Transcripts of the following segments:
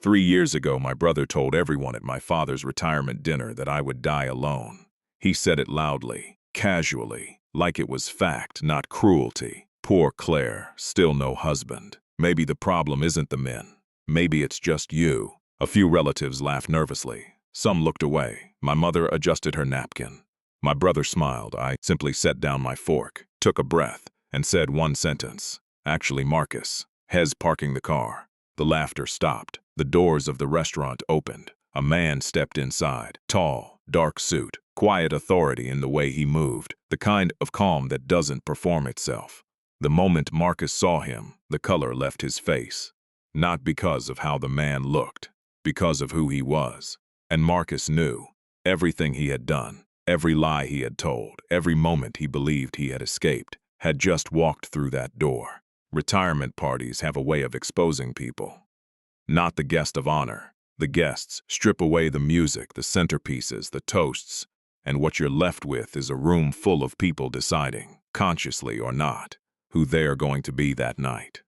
3 years ago, my brother told everyone at my father's retirement dinner that I would die alone. He said it loudly, casually, like it was fact, not cruelty. Poor Claire, still no husband. Maybe the problem isn't the men. Maybe it's just you. A few relatives laughed nervously. Some looked away. My mother adjusted her napkin. My brother smiled. I simply set down my fork, took a breath, and said one sentence. Actually, Marcus. Hez parking the car. The laughter stopped. The doors of the restaurant opened. A man stepped inside. Tall, dark suit, quiet authority in the way he moved, the kind of calm that doesn't perform itself. The moment Marcus saw him, the color left his face. Not because of how the man looked, because of who he was. And Marcus knew. Everything he had done, every lie he had told, every moment he believed he had escaped, had just walked through that door. Retirement parties have a way of exposing people. Not the guest of honor. The guests strip away the music, the centerpieces, the toasts, and what you're left with is a room full of people deciding, consciously or not, who they are going to be that night.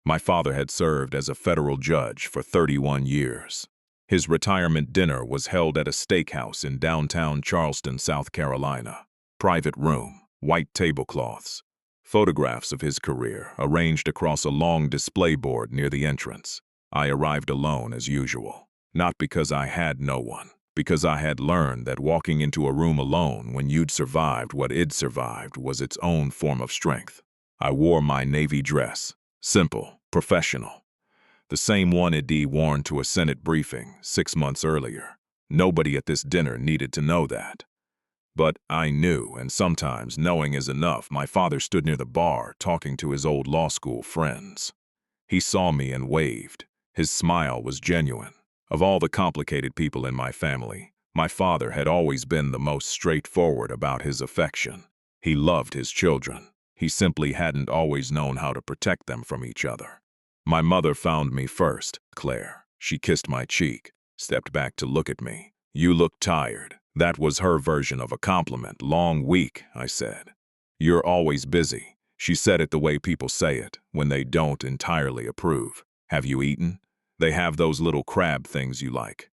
My father had served as a federal judge for 31 years. His retirement dinner was held at a steakhouse in downtown Charleston, South Carolina. Private room, white tablecloths, photographs of his career arranged across a long display board near the entrance. I arrived alone as usual, not because I had no one, because I had learned that walking into a room alone when you'd survived what it'd survived was its own form of strength. I wore my navy dress, simple, professional, the same one I'd worn to a Senate briefing 6 months earlier. Nobody at this dinner needed to know that. But I knew, and sometimes knowing is enough. My father stood near the bar talking to his old law school friends. He saw me and waved. His smile was genuine. Of all the complicated people in my family, my father had always been the most straightforward about his affection. He loved his children. He simply hadn't always known how to protect them from each other. My mother found me first, Claire. She kissed my cheek, stepped back to look at me. You look tired. That was her version of a compliment. Long week, I said. You're always busy. She said it the way people say it, when they don't entirely approve. Have you eaten? They have those little crab things you like.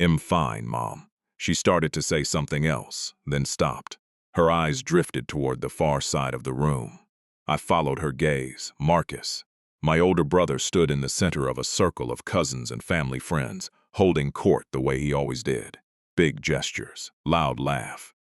I'm fine, Mom. She started to say something else, then stopped. Her eyes drifted toward the far side of the room. I followed her gaze. Marcus. My older brother stood in the center of a circle of cousins and family friends, holding court the way he always did. Big gestures, loud laugh.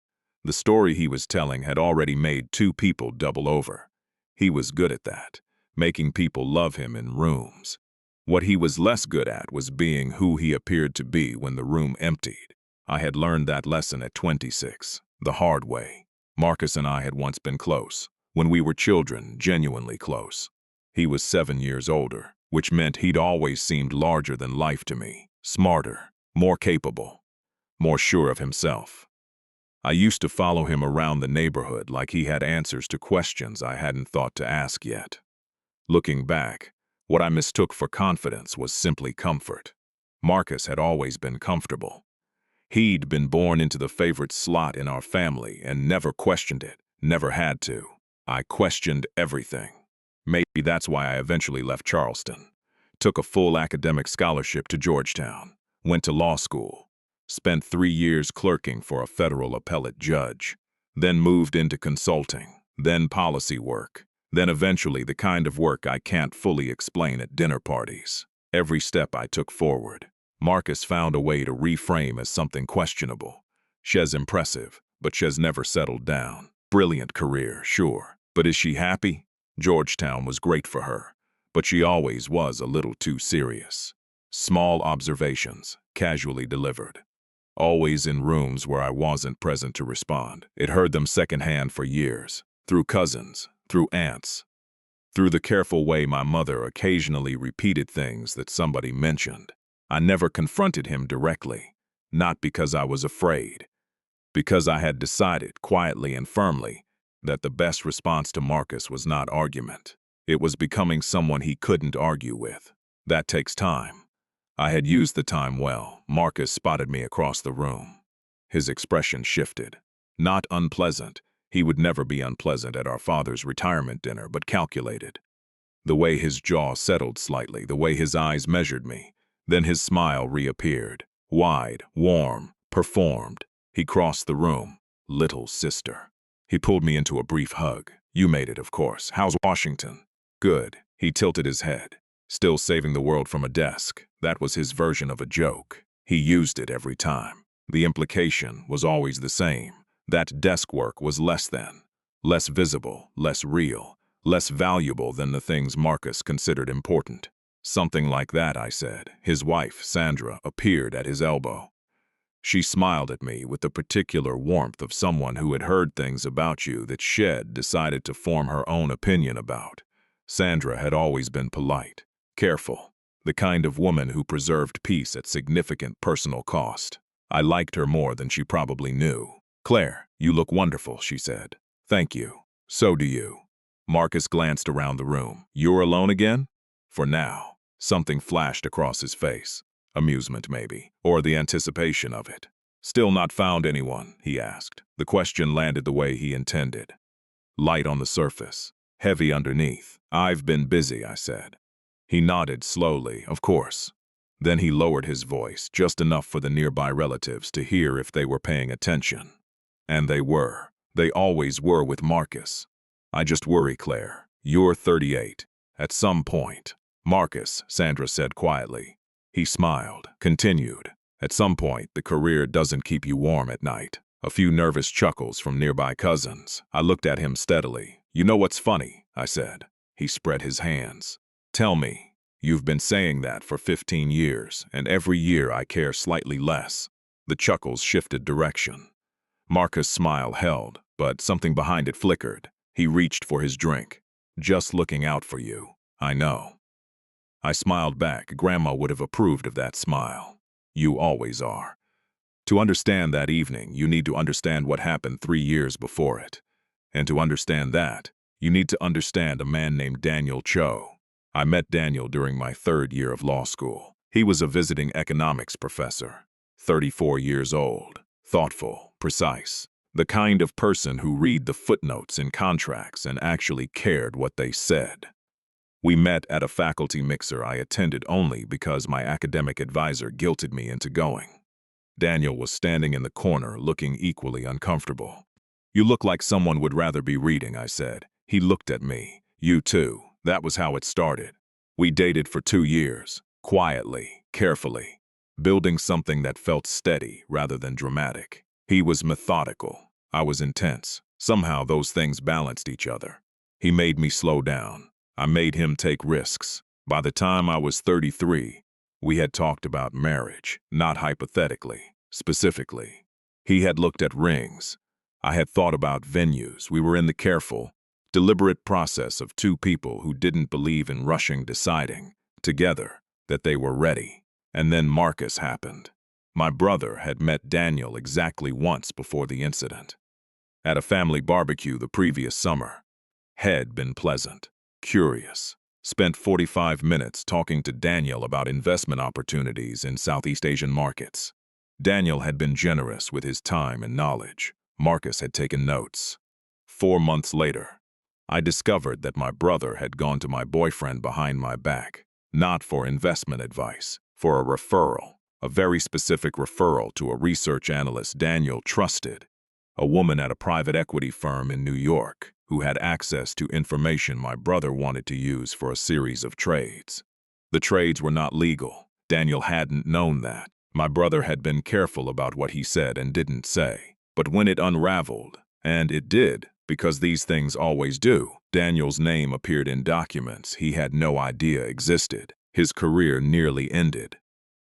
The story he was telling had already made 2 people double over. He was good at that, making people love him in rooms. What he was less good at was being who he appeared to be when the room emptied. I had learned that lesson at 26, the hard way. Marcus and I had once been close. When we were children, genuinely close. He was 7 years older, which meant he'd always seemed larger than life to me, smarter, more capable, more sure of himself. I used to follow him around the neighborhood like he had answers to questions I hadn't thought to ask yet. Looking back, what I mistook for confidence was simply comfort. Marcus had always been comfortable. He'd been born into the favorite slot in our family and never questioned it, never had to. I questioned everything. Maybe that's why I eventually left Charleston. Took a full academic scholarship to Georgetown, went to law school, spent 3 years clerking for a federal appellate judge, then moved into consulting, then policy work, then eventually the kind of work I can't fully explain at dinner parties. Every step I took forward, Marcus found a way to reframe as something questionable. She's impressive, but she's never settled down. Brilliant career, sure. But is she happy? Georgetown was great for her, but she always was a little too serious. Small observations, casually delivered. Always in rooms where I wasn't present to respond. It heard them secondhand for years, through cousins, through aunts, through the careful way my mother occasionally repeated things that somebody mentioned. I never confronted him directly, not because I was afraid, because I had decided, quietly and firmly, that the best response to Marcus was not argument. It was becoming someone he couldn't argue with. That takes time. I had used the time well. Marcus spotted me across the room. His expression shifted. Not unpleasant. He would never be unpleasant at our father's retirement dinner, but calculated. The way his jaw settled slightly, the way his eyes measured me, Then his smile reappeared. Wide, warm, performed. He crossed the room. Little sister. He pulled me into a brief hug. You made it, of course. How's Washington? Good. He tilted his head. Still saving the world from a desk. That was his version of a joke. He used it every time. The implication was always the same. That desk work was less than. Less visible, less real, less valuable than the things Marcus considered important. Something like that, I said. His wife, Sandra, appeared at his elbow. She smiled at me with the particular warmth of someone who had heard things about you that Shed decided to form her own opinion about. Sandra had always been polite, careful, the kind of woman who preserved peace at significant personal cost. I liked her more than she probably knew. Claire, you look wonderful, she said. Thank you. So do you. Marcus glanced around the room. You're alone again? For now. Something flashed across his face. Amusement, maybe, or the anticipation of it. Still not found anyone, he asked. The question landed the way he intended. Light on the surface, heavy underneath. I've been busy, I said. He nodded slowly, of course. Then he lowered his voice, just enough for the nearby relatives to hear if they were paying attention. And they were. They always were with Marcus. I just worry, Claire. You're 38. At some point. Marcus, Sandra said quietly. He smiled, continued. At some point, the career doesn't keep you warm at night. A few nervous chuckles from nearby cousins. I looked at him steadily. You know what's funny? I said. He spread his hands. Tell me. You've been saying that for 15 years, and every year I care slightly less. The chuckles shifted direction. Marcus' smile held, but something behind it flickered. He reached for his drink. Just looking out for you. I know. I smiled back. Grandma would have approved of that smile. You always are. To understand that evening, you need to understand what happened 3 years before it. And to understand that, you need to understand a man named Daniel Cho. I met Daniel during my 3rd year of law school. He was a visiting economics professor, 34 years old, thoughtful, precise, the kind of person who read the footnotes in contracts and actually cared what they said. We met at a faculty mixer I attended only because my academic advisor guilted me into going. Daniel was standing in the corner, looking equally uncomfortable. You look like someone would rather be reading, I said. He looked at me. You too. That was how it started. We dated for 2 years, quietly, carefully, building something that felt steady rather than dramatic. He was methodical. I was intense. Somehow those things balanced each other. He made me slow down. I made him take risks. By the time I was 33, we had talked about marriage, not hypothetically, specifically. He had looked at rings. I had thought about venues. We were in the careful, deliberate process of 2 people who didn't believe in rushing, deciding, together, that they were ready. And then Marcus happened. My brother had met Daniel exactly once before the incident. At a family barbecue the previous summer. Had been pleasant. Curious. Spent 45 minutes talking to Daniel about investment opportunities in Southeast Asian markets. Daniel had been generous with his time and knowledge. Marcus had taken notes. 4 months later, I discovered that my brother had gone to my boyfriend behind my back, not for investment advice, for a referral, a very specific referral to a research analyst Daniel trusted, a woman at a private equity firm in New York, who had access to information my brother wanted to use for a series of trades. The trades were not legal. Daniel hadn't known that. My brother had been careful about what he said and didn't say. But when it unraveled, and it did, because these things always do, Daniel's name appeared in documents he had no idea existed. His career nearly ended.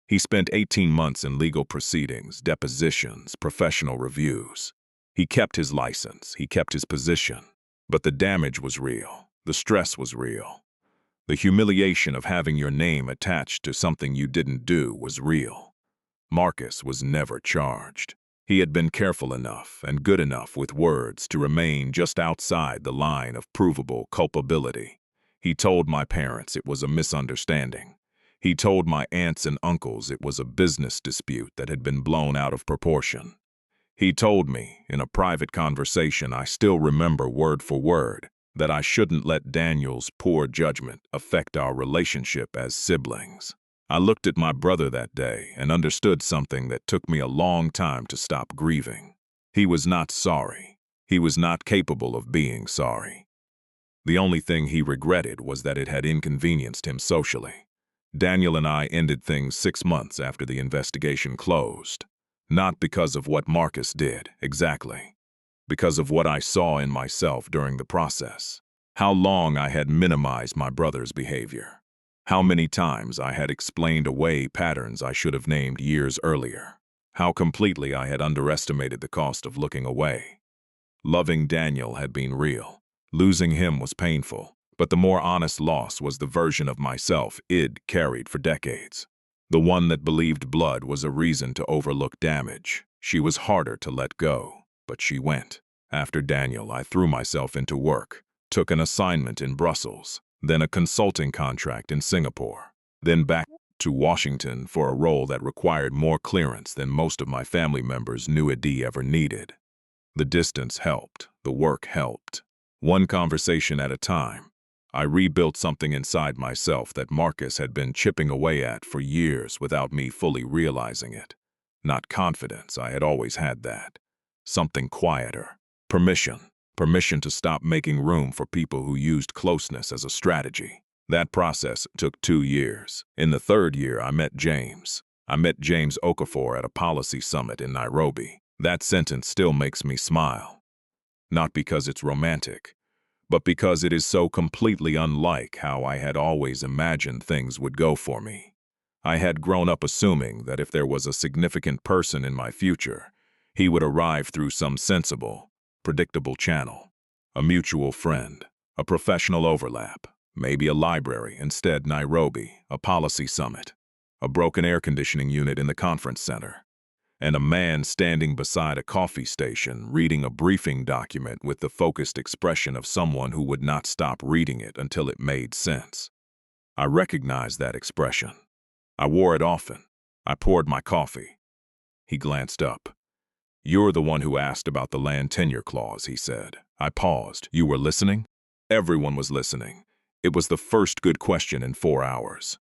He spent 18 months in legal proceedings, depositions, professional reviews. He kept his license, he kept his position. But the damage was real. The stress was real. The humiliation of having your name attached to something you didn't do was real. Marcus was never charged. He had been careful enough and good enough with words to remain just outside the line of provable culpability. He told my parents it was a misunderstanding. He told my aunts and uncles it was a business dispute that had been blown out of proportion. He told me, in a private conversation I still remember word for word, that I shouldn't let Daniel's poor judgment affect our relationship as siblings. I looked at my brother that day and understood something that took me a long time to stop grieving. He was not sorry. He was not capable of being sorry. The only thing he regretted was that it had inconvenienced him socially. Daniel and I ended things 6 months after the investigation closed. Not because of what Marcus did, exactly. Because of what I saw in myself during the process. How long I had minimized my brother's behavior. How many times I had explained away patterns I should have named years earlier. How completely I had underestimated the cost of looking away. Loving Daniel had been real. Losing him was painful, but the more honest loss was the version of myself I'd carried for decades. The one that believed blood was a reason to overlook damage. She was harder to let go, but she went. After Daniel, I threw myself into work, took an assignment in Brussels, then a consulting contract in Singapore, then back to Washington for a role that required more clearance than most of my family members knew I'd ever needed. The distance helped, the work helped. One conversation at a time, I rebuilt something inside myself that Marcus had been chipping away at for years without me fully realizing it. Not confidence, I had always had that. Something quieter. Permission. Permission to stop making room for people who used closeness as a strategy. That process took 2 years. In the 3rd year, I met James. I met James Okafor at a policy summit in Nairobi. That sentence still makes me smile. Not because it's romantic, but because it is so completely unlike how I had always imagined things would go for me. I had grown up assuming that if there was a significant person in my future, he would arrive through some sensible, predictable channel. A mutual friend, a professional overlap, maybe a library, instead Nairobi, a policy summit, a broken air conditioning unit in the conference center, and a man standing beside a coffee station reading a briefing document with the focused expression of someone who would not stop reading it until it made sense. I recognized that expression. I wore it often. I poured my coffee. He glanced up. "You're the one who asked about the land tenure clause," he said. I paused. "You were listening?" Everyone was listening. It was the first good question in 4 hours.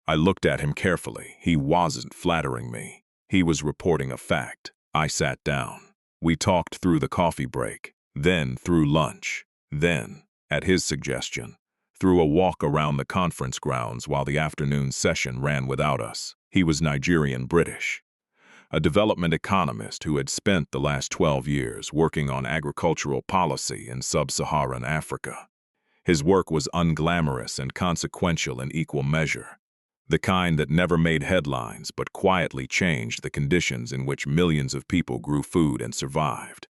I looked at him carefully. He wasn't flattering me. He was reporting a fact. I sat down. We talked through the coffee break, then through lunch, then, at his suggestion, through a walk around the conference grounds while the afternoon session ran without us. He was Nigerian-British, a development economist who had spent the last 12 years working on agricultural policy in sub-Saharan Africa. His work was unglamorous and consequential in equal measure. The kind that never made headlines but quietly changed the conditions in which millions of people grew food and survived.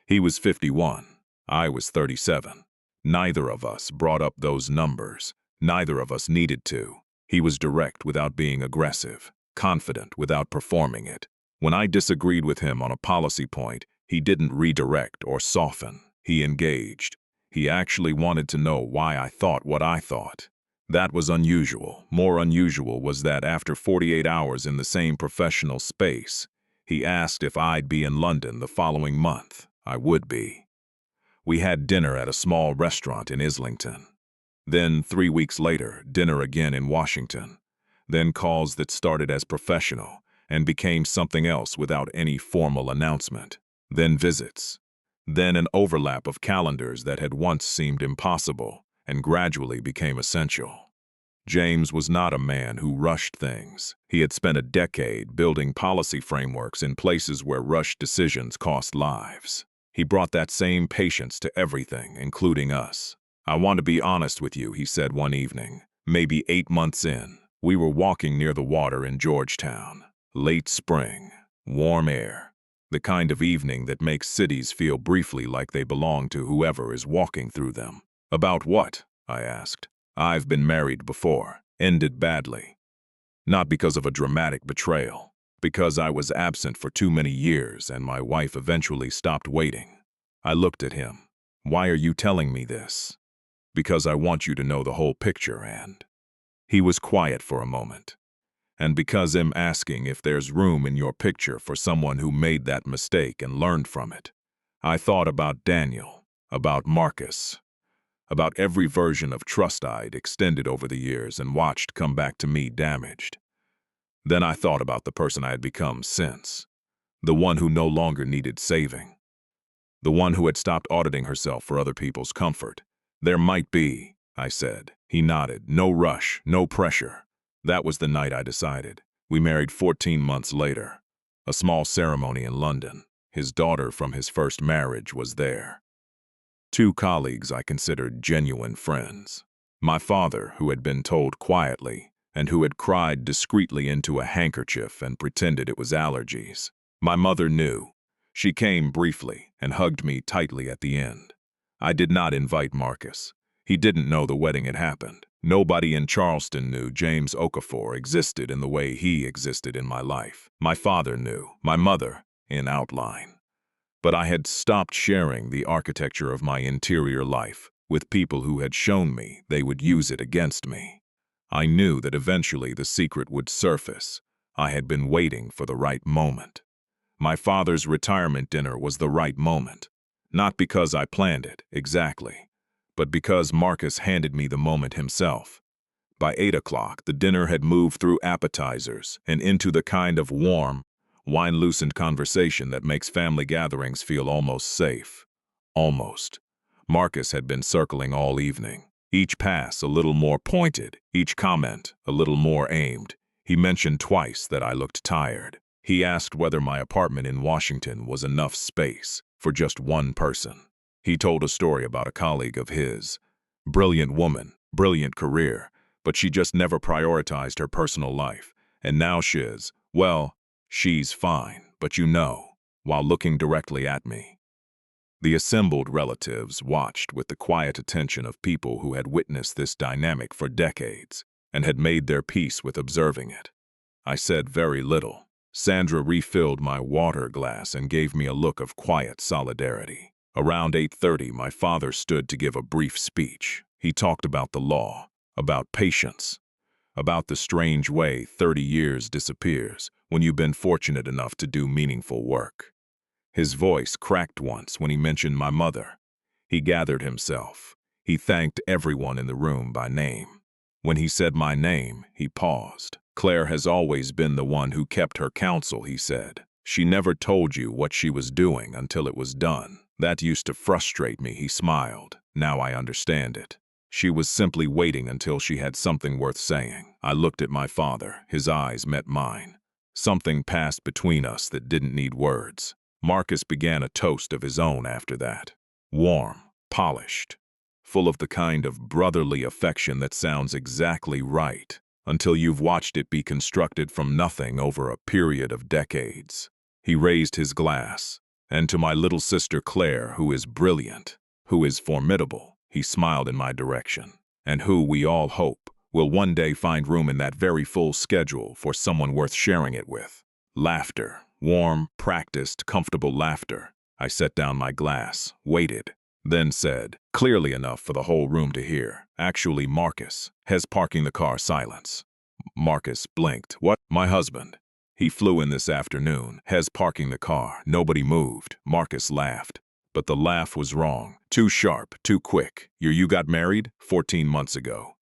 He was 51. I was 37. Neither of us brought up those numbers. Neither of us needed to. He was direct without being aggressive, confident without performing it. When I disagreed with him on a policy point, he didn't redirect or soften. He engaged. He actually wanted to know why I thought what I thought. That was unusual. More unusual was that after 48 hours in the same professional space, he asked if I'd be in London the following month. I would be. We had dinner at a small restaurant in Islington. Then 3 weeks later, dinner again in Washington. Then calls that started as professional and became something else without any formal announcement. Then visits. Then an overlap of calendars that had once seemed impossible and gradually became essential. James was not a man who rushed things. He had spent a decade building policy frameworks in places where rushed decisions cost lives. He brought that same patience to everything, including us. "I want to be honest with you," he said one evening, maybe 8 months in. We were walking near the water in Georgetown. Late spring, warm air. The kind of evening that makes cities feel briefly like they belong to whoever is walking through them. "About what?" I asked. "I've been married before. Ended badly. Not because of a dramatic betrayal. Because I was absent for too many years and my wife eventually stopped waiting." I looked at him. "Why are you telling me this?" "Because I want you to know the whole picture, and..." He was quiet for a moment. "And because I'm asking if there's room in your picture for someone who made that mistake and learned from it." I thought about Daniel, about Marcus, about every version of trust I'd extended over the years and watched come back to me damaged. Then I thought about the person I had become since. The one who no longer needed saving. The one who had stopped auditing herself for other people's comfort. There might be, I said. He nodded. No rush, no pressure. That was the night I decided. We married 14 months later. A small ceremony in London. His daughter from his first marriage was there. 2 colleagues I considered genuine friends. My father, who had been told quietly, and who had cried discreetly into a handkerchief and pretended it was allergies. My mother knew. She came briefly and hugged me tightly at the end. I did not invite Marcus. He didn't know the wedding had happened. Nobody in Charleston knew James Okafor existed in the way he existed in my life. My father knew, my mother, in outline. But I had stopped sharing the architecture of my interior life with people who had shown me they would use it against me. I knew that eventually the secret would surface. I had been waiting for the right moment. My father's retirement dinner was the right moment. Not because I planned it, exactly, but because Marcus handed me the moment himself. By 8 o'clock, the dinner had moved through appetizers and into the kind of warm, wine-loosened conversation that makes family gatherings feel almost safe. Almost. Marcus had been circling all evening. Each pass a little more pointed, each comment a little more aimed. He mentioned twice that I looked tired. He asked whether my apartment in Washington was enough space for just one person. He told a story about a colleague of his. Brilliant woman, brilliant career, but she just never prioritized her personal life. And now she's fine, but while looking directly at me. The assembled relatives watched with the quiet attention of people who had witnessed this dynamic for decades and had made their peace with observing it. I said very little. Sandra refilled my water glass and gave me a look of quiet solidarity. Around 8:30, my father stood to give a brief speech. He talked about the law, about patience, about the strange way 30 years disappears when you've been fortunate enough to do meaningful work. His voice cracked once when he mentioned my mother. He gathered himself. He thanked everyone in the room by name. When he said my name, he paused. Claire has always been the one who kept her counsel, he said. She never told you what she was doing until it was done. That used to frustrate me, he smiled. Now I understand it. She was simply waiting until she had something worth saying. I looked at my father. His eyes met mine. Something passed between us that didn't need words. Marcus began a toast of his own after that. Warm, polished, full of the kind of brotherly affection that sounds exactly right until you've watched it be constructed from nothing over a period of decades. He raised his glass, and to my little sister Claire, who is brilliant, who is formidable, he smiled in my direction, and who, we all hope, will one day find room in that very full schedule for someone worth sharing it with. Laughter, warm, practiced, comfortable laughter. I set down my glass, waited, then said, clearly enough for the whole room to hear, actually Marcus, has parking the car. Silence. Marcus blinked. What? My husband. He flew in this afternoon. Has parking the car. Nobody moved. Marcus laughed. But the laugh was wrong. Too sharp, too quick. You got married 14 months ago.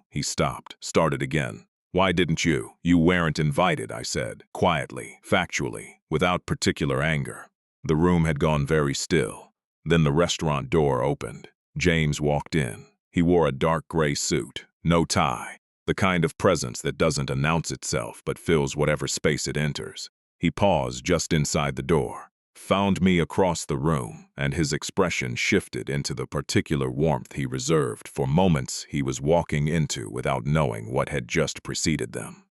He stopped, started again. Why didn't you? You weren't invited, I said, quietly, factually, without particular anger. The room had gone very still. Then the restaurant door opened. James walked in. He wore a dark gray suit, no tie, the kind of presence that doesn't announce itself but fills whatever space it enters. He paused just inside the door, found me across the room, and his expression shifted into the particular warmth he reserved for moments he was walking into without knowing what had just preceded them.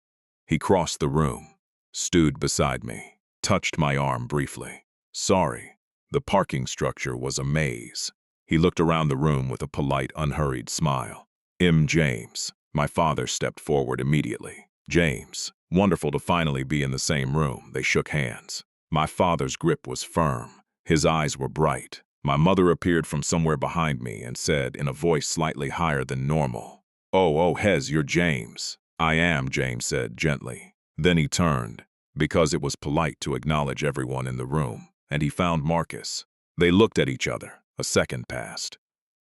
He crossed the room, stood beside me, touched my arm briefly. Sorry. The parking structure was a maze. He looked around the room with a polite, unhurried smile. James. My father stepped forward immediately. James. Wonderful to finally be in the same room. They shook hands. My father's grip was firm. His eyes were bright. My mother appeared from somewhere behind me and said in a voice slightly higher than normal, Oh, Hez, you're James. I am, James said gently. Then he turned, because it was polite to acknowledge everyone in the room, and he found Marcus. They looked at each other. A second passed.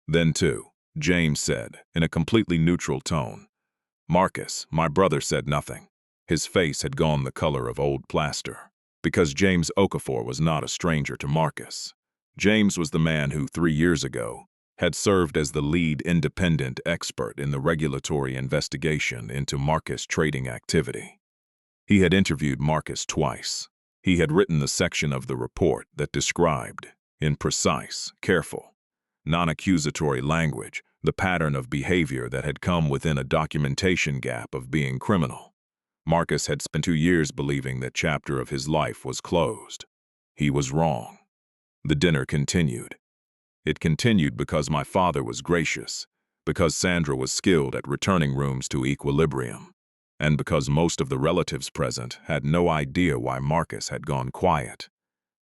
Then two. James said, in a completely neutral tone. Marcus, my brother, said nothing. His face had gone the color of old plaster. Because James Okafor was not a stranger to Marcus. James was the man who, 3 years ago, had served as the lead independent expert in the regulatory investigation into Marcus' trading activity. He had interviewed Marcus twice. He had written the section of the report that described, in precise, careful, non-accusatory language, the pattern of behavior that had come within a documentation gap of being criminal. Marcus had spent 2 years believing that chapter of his life was closed. He was wrong. The dinner continued. It continued because my father was gracious, because Sandra was skilled at returning rooms to equilibrium, and because most of the relatives present had no idea why Marcus had gone quiet.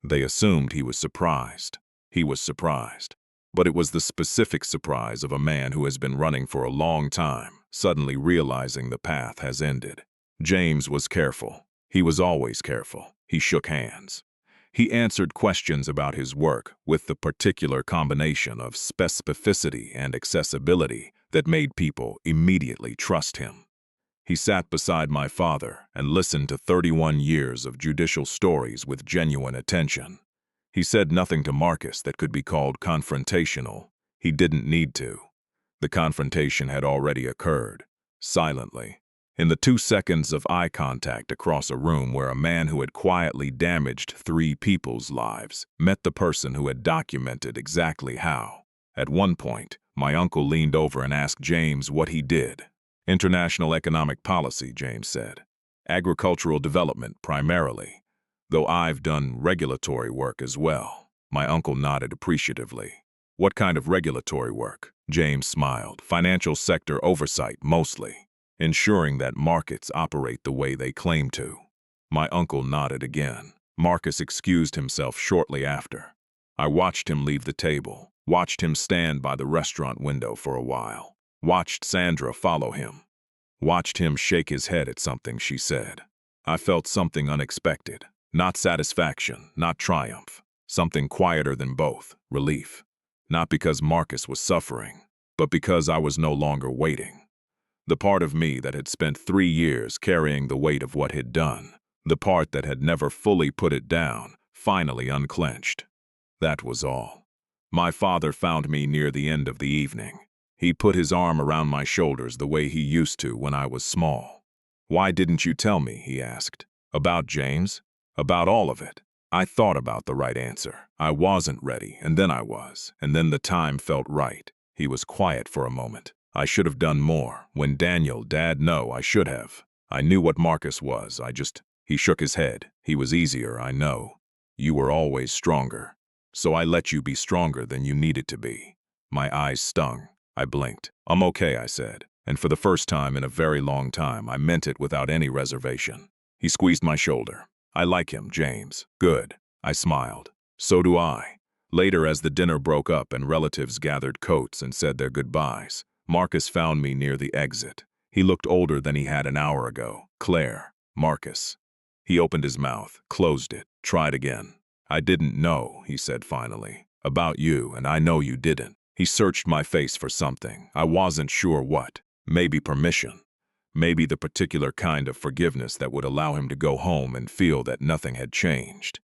They assumed he was surprised. He was surprised. But it was the specific surprise of a man who has been running for a long time, suddenly realizing the path has ended. James was careful. He was always careful. He shook hands. He answered questions about his work with the particular combination of specificity and accessibility that made people immediately trust him. He sat beside my father and listened to 31 years of judicial stories with genuine attention. He said nothing to Marcus that could be called confrontational. He didn't need to. The confrontation had already occurred, silently. In the 2 seconds of eye contact across a room where a man who had quietly damaged 3 people's lives met the person who had documented exactly how. At one point, my uncle leaned over and asked James what he did. International economic policy, James said. Agricultural development, primarily. Though I've done regulatory work as well. My uncle nodded appreciatively. What kind of regulatory work? James smiled. Financial sector oversight, mostly. Ensuring that markets operate the way they claim to. My uncle nodded again. Marcus excused himself shortly after. I watched him leave the table, watched him stand by the restaurant window for a while, watched Sandra follow him, watched him shake his head at something she said. I felt something unexpected, not satisfaction, not triumph, something quieter than both, relief. Not because Marcus was suffering, but because I was no longer waiting. The part of me that had spent 3 years carrying the weight of what he'd done, the part that had never fully put it down, finally unclenched. That was all. My father found me near the end of the evening. He put his arm around my shoulders the way he used to when I was small. "Why didn't you tell me?" he asked. "About James? About all of it?" I thought about the right answer. I wasn't ready, and then I was, and then the time felt right. He was quiet for a moment. I should have done more. When Daniel, Dad, no, I should have. I knew what Marcus was. He shook his head. He was easier, I know. You were always stronger. So I let you be stronger than you needed to be. My eyes stung. I blinked. "I'm okay," I said. And for the first time in a very long time, I meant it without any reservation. He squeezed my shoulder. "I like him, James." "Good." I smiled. "So do I." Later, as the dinner broke up and relatives gathered coats and said their goodbyes, Marcus found me near the exit. He looked older than he had an hour ago. "Claire." "Marcus." He opened his mouth, closed it, tried again. "I didn't know," he said finally, "about you, and I know you didn't." He searched my face for something. I wasn't sure what. Maybe permission. Maybe the particular kind of forgiveness that would allow him to go home and feel that nothing had changed.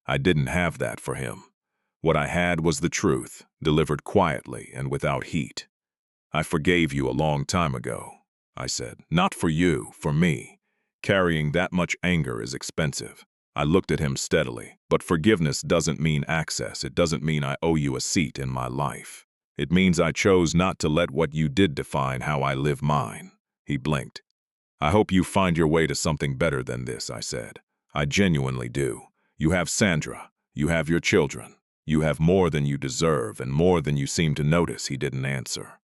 I didn't have that for him. What I had was the truth, delivered quietly and without heat. "I forgave you a long time ago," I said. "Not for you, for me. Carrying that much anger is expensive." I looked at him steadily. "But forgiveness doesn't mean access. It doesn't mean I owe you a seat in my life. It means I chose not to let what you did define how I live mine." He blinked. "I hope you find your way to something better than this," I said. "I genuinely do. You have Sandra. You have your children. You have more than you deserve and more than you seem to notice." He didn't answer.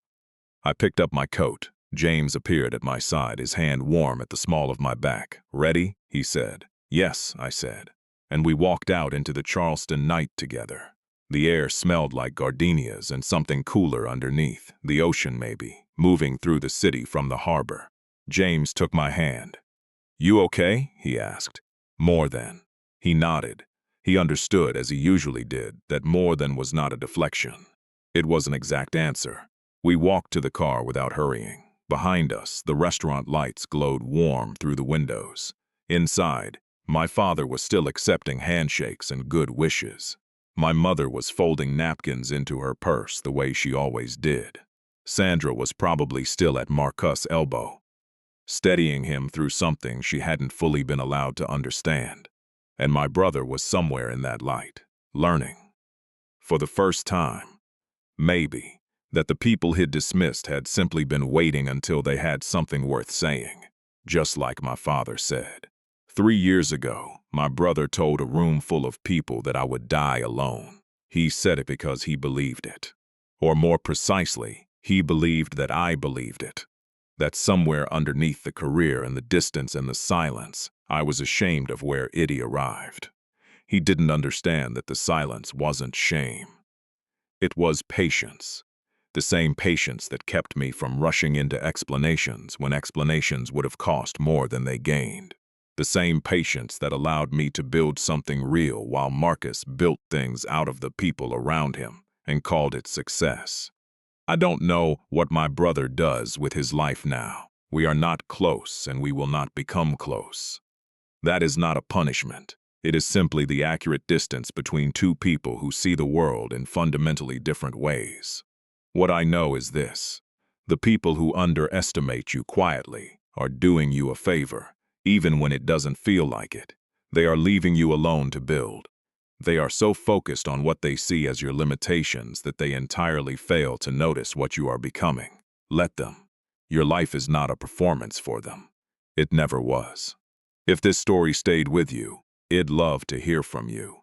I picked up my coat. James appeared at my side, his hand warm at the small of my back. "Ready?" he said. "Yes," I said. And we walked out into the Charleston night together. The air smelled like gardenias and something cooler underneath, the ocean maybe, moving through the city from the harbor. James took my hand. "You okay?" he asked. "More than." He nodded. He understood, as he usually did, that more than was not a deflection. It was an exact answer. We walked to the car without hurrying. Behind us, the restaurant lights glowed warm through the windows. Inside, my father was still accepting handshakes and good wishes. My mother was folding napkins into her purse the way she always did. Sandra was probably still at Marcus' elbow, steadying him through something she hadn't fully been allowed to understand. And my brother was somewhere in that light, learning, for the first time, maybe, that the people he'd dismissed had simply been waiting until they had something worth saying, just like my father said. 3 years ago, my brother told a room full of people that I would die alone. He said it because he believed it. Or more precisely, he believed that I believed it. That somewhere underneath the career and the distance and the silence, I was ashamed of where Iddy arrived. He didn't understand that the silence wasn't shame. It was patience. The same patience that kept me from rushing into explanations when explanations would have cost more than they gained. The same patience that allowed me to build something real while Marcus built things out of the people around him and called it success. I don't know what my brother does with his life now. We are not close and we will not become close. That is not a punishment. It is simply the accurate distance between two people who see the world in fundamentally different ways. What I know is this: the people who underestimate you quietly are doing you a favor, even when it doesn't feel like it. They are leaving you alone to build. They are so focused on what they see as your limitations that they entirely fail to notice what you are becoming. Let them. Your life is not a performance for them. It never was. If this story stayed with you, I'd love to hear from you.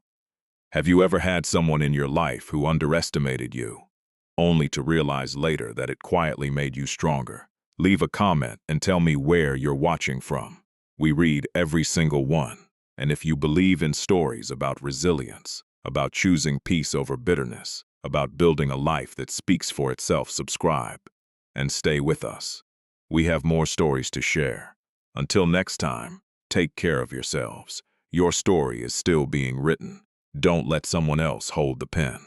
Have you ever had someone in your life who underestimated you, only to realize later that it quietly made you stronger? Leave a comment and tell me where you're watching from. We read every single one. And if you believe in stories about resilience, about choosing peace over bitterness, about building a life that speaks for itself, subscribe and stay with us. We have more stories to share. Until next time, take care of yourselves. Your story is still being written. Don't let someone else hold the pen.